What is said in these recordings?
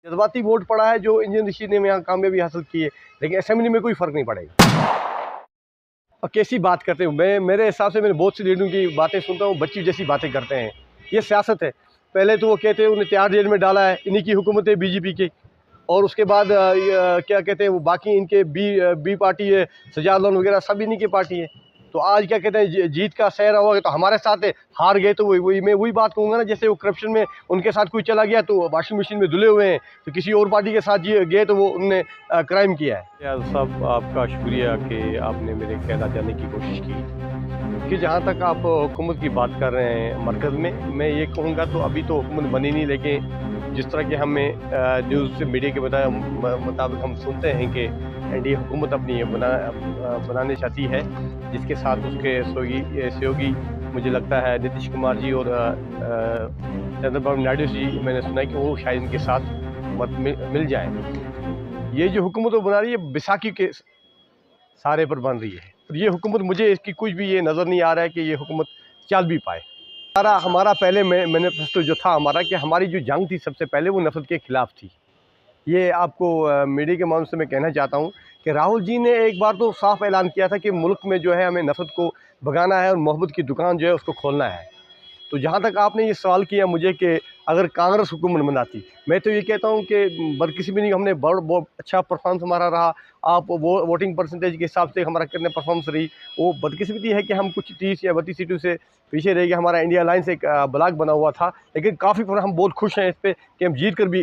जज्बाती वोट पड़ा है जो इंडियन ऋषि ने यहाँ कामयाबी हासिल की है, लेकिन असेंबली में कोई फ़र्क नहीं पड़ेगा। और कैसी बात करते हो, मेरे हिसाब से मैंने बहुत सी लीडरों की बातें सुनता हूँ, बच्ची जैसी बातें करते हैं। ये सियासत है। पहले तो वो कहते हैं उन्हें तिहाड़ जेल में डाला है, इन्हीं की हुकूमत है बीजेपी की। और उसके बाद क्या कहते हैं वो बाकी इनके बी पार्टी है, सजाद वगैरह सब इन्हीं की पार्टी है। तो आज क्या कहते हैं जीत का सहरा हुआ तो हमारे साथ है, हार गए तो वही मैं वही बात कहूँगा ना, जैसे वो करप्शन में उनके साथ कोई चला गया तो वॉशिंग मशीन में धुले हुए हैं, तो किसी और पार्टी के साथ गए तो वो उनने क्राइम किया है। यार साहब आपका शुक्रिया कि आपने मेरे कहना जाने की कोशिश की। कि जहाँ तक आप हुकूमत की बात कर रहे हैं मरकज़ में, मैं ये कहूँगा तो अभी तो हुकूमत बनी नहीं, लेकिन जिस तरह के हमें न्यूज़ से मीडिया के मुताबिक हम सुनते हैं कि एनडीए हुकूमत अपनी बनाने चाहती है, जिसके साथ उसके सहयोगी मुझे लगता है नीतीश कुमार जी और चंद्रबाबू नायडू जी, मैंने सुना है कि वो शायद इनके साथ मिल जाए। ये जो हुकूमत वो बना रही है बैसाखी के सारे पर बन रही है, और ये हुकूमत मुझे इसकी कुछ भी ये नज़र नहीं आ रहा है कि ये हुकूमत चल भी पाए। हमारा पहले मैनिफेस्टो जो था हमारा, कि हमारी जो जंग थी सबसे पहले वो नफरत के ख़िलाफ़ थी। ये आपको मीडिया के माध्यम से मैं कहना चाहता हूँ कि राहुल जी ने एक बार तो साफ ऐलान किया था कि मुल्क में जो है हमें नफरत को भगाना है और मोहब्बत की दुकान जो है उसको खोलना है। तो जहाँ तक आपने ये सवाल किया मुझे कि अगर कांग्रेस हुकूमत बनाती, मैं तो ये कहता हूँ कि बदकिस्मती हमने बहुत अच्छा परफॉर्मेंस हमारा रहा। आप वोटिंग परसेंटेज के हिसाब से हमारा कितने परफॉर्मेंस रही, वो बदकिस्मती है कि हम कुछ 30 या 32 सीटों से पीछे रह गए। हमारा इंडिया अलायंस एक ब्लॉक बना हुआ था, लेकिन काफ़ी हम बहुत खुश हैं इस पर कि हम जीत कर भी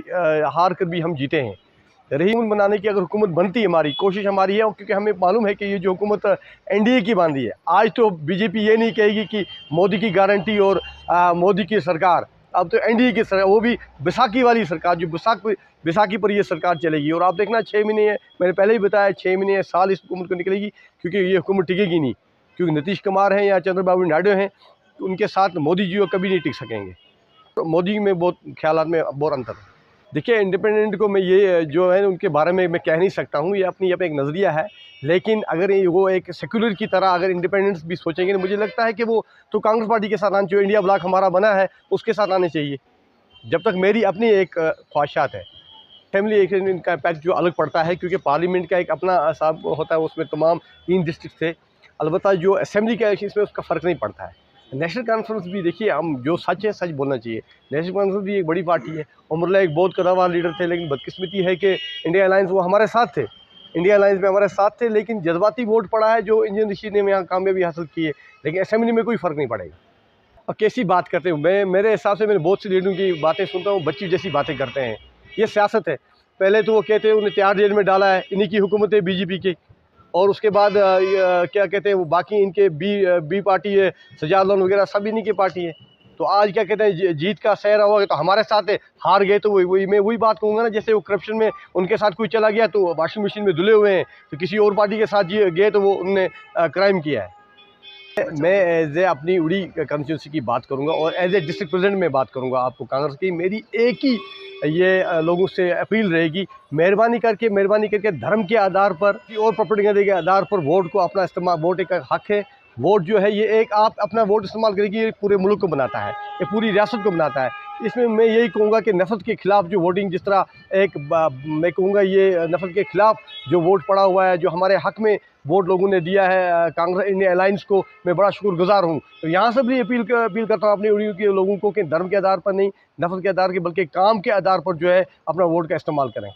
हार कर भी हम जीते हैं। रही बनाने की अगर हुकूमत बनती है, हमारी कोशिश हमारी है, क्योंकि हमें मालूम है कि ये जो हुकूमत एनडीए की बन रही है, आज तो बीजेपी ये नहीं कहेगी कि मोदी की गारंटी और मोदी की सरकार, अब तो एनडीए की सरकार, वो भी बैसाखी वाली सरकार, जो बैसाखी पर ये सरकार चलेगी। और आप देखना 6 महीने है, मैंने पहले ही बताया 6 महीने साल इस हुकूमत को निकलेगी, क्योंकि ये हुकूमत टिकेगी नहीं, क्योंकि नीतीश कुमार हैं या चंद्रबाबू नायडू हैं, उनके साथ मोदी जी कभी नहीं टिक सकेंगे। तो मोदी में बहुत ख्यालात में बहुत अंतर है। देखिए इंडिपेंडेंट को मैं ये जो है उनके बारे में मैं कह नहीं सकता हूँ, ये अपनी एक नज़रिया है, लेकिन अगर वो एक सेक्युलर की तरह अगर इंडिपेंडेंस भी सोचेंगे तो मुझे लगता है कि वो तो कांग्रेस पार्टी के साथ आने चाहिए, इंडिया ब्लॉक हमारा बना है उसके साथ आने चाहिए। जब तक मेरी अपनी एक ख्वाहिशात है, फैमिली एक इनका इम्पैक्ट जो अलग पड़ता है, क्योंकि पार्लियामेंट का एक अपना हिसाब होता है, उसमें तमाम 3 डिस्ट्रिक्ट थे, अलबत्ता जो असेंबली का इसमें उसका फ़र्क नहीं पड़ता है। नेशनल कॉन्फ्रेंस भी देखिए, हम जो सच है सच बोलना चाहिए, नेशनल कॉन्फ्रेंस भी एक बड़ी पार्टी है। उमरुल्लाह एक बहुत कदावर लीडर थे, लेकिन बदकिस्मती है कि इंडिया अलायंस वो हमारे साथ थे, इंडिया अलायंस में हमारे साथ थे, लेकिन जज्बाती वोट पड़ा है जो इंडियन ऋषि ने यहाँ कामयाबी हासिल की है, लेकिन असेंबली में कोई फ़र्क नहीं पड़ेगा। और कैसी बात करते हो, मेरे हिसाब से मैंने बहुत सी लीडरों की बातें सुनता हूँ, बच्ची जैसी बातें करते हैं। ये सियासत है। पहले तो वो कहते हैं उन्हें तिहाड़ जेल में डाला है, इन्हीं की हुकूमत है बीजेपी की। और उसके बाद क्या कहते हैं वो बाकी इनके बी पार्टी है, सजाद वगैरह सब इन्हीं की पार्टी है। तो आज क्या कहते हैं जीत का सहरा हुआ तो हमारे साथ है, हार गए तो वही मैं वही बात कहूँगा ना, जैसे वो करप्शन में उनके साथ कोई चला गया तो वॉशिंग मशीन में धुले हुए हैं, तो किसी और पार्टी के साथ गए तो वो उनने क्राइम किया है। मैं एज ए अपनी उड़ी कंस्टिट्यूंसी की बात करूंगा और एज ए डिस्ट्रिक्ट प्रेसिडेंट में बात करूंगा आपको कांग्रेस की। मेरी एक ही ये लोगों से अपील रहेगी, मेहरबानी करके धर्म के आधार पर और प्रोपेगेंडा के आधार पर वोट को अपना इस्तेमाल, वोट एक हक है। वोट जो है ये एक आप अपना वोट इस्तेमाल करेगी, ये पूरे मुल्क को बनाता है, ये पूरी रियासत को बनाता है। इसमें मैं यही कहूँगा कि नफरत के ख़िलाफ़ जो वोटिंग, जिस तरह मैं कहूँगा ये नफरत के ख़िलाफ़ जो वोट पड़ा हुआ है, जो हमारे हक़ में वोट लोगों ने दिया है कांग्रेस इंडिया अलायंस को, मैं बड़ा शुक्रगुजार हूँ। तो यहाँ से भी अपील करता हूँ अपने उड़ी के लोगों को कि धर्म के आधार पर नहीं, नफरत के आधार के बल्कि काम के आधार पर जो है अपना वोट का इस्तेमाल करें।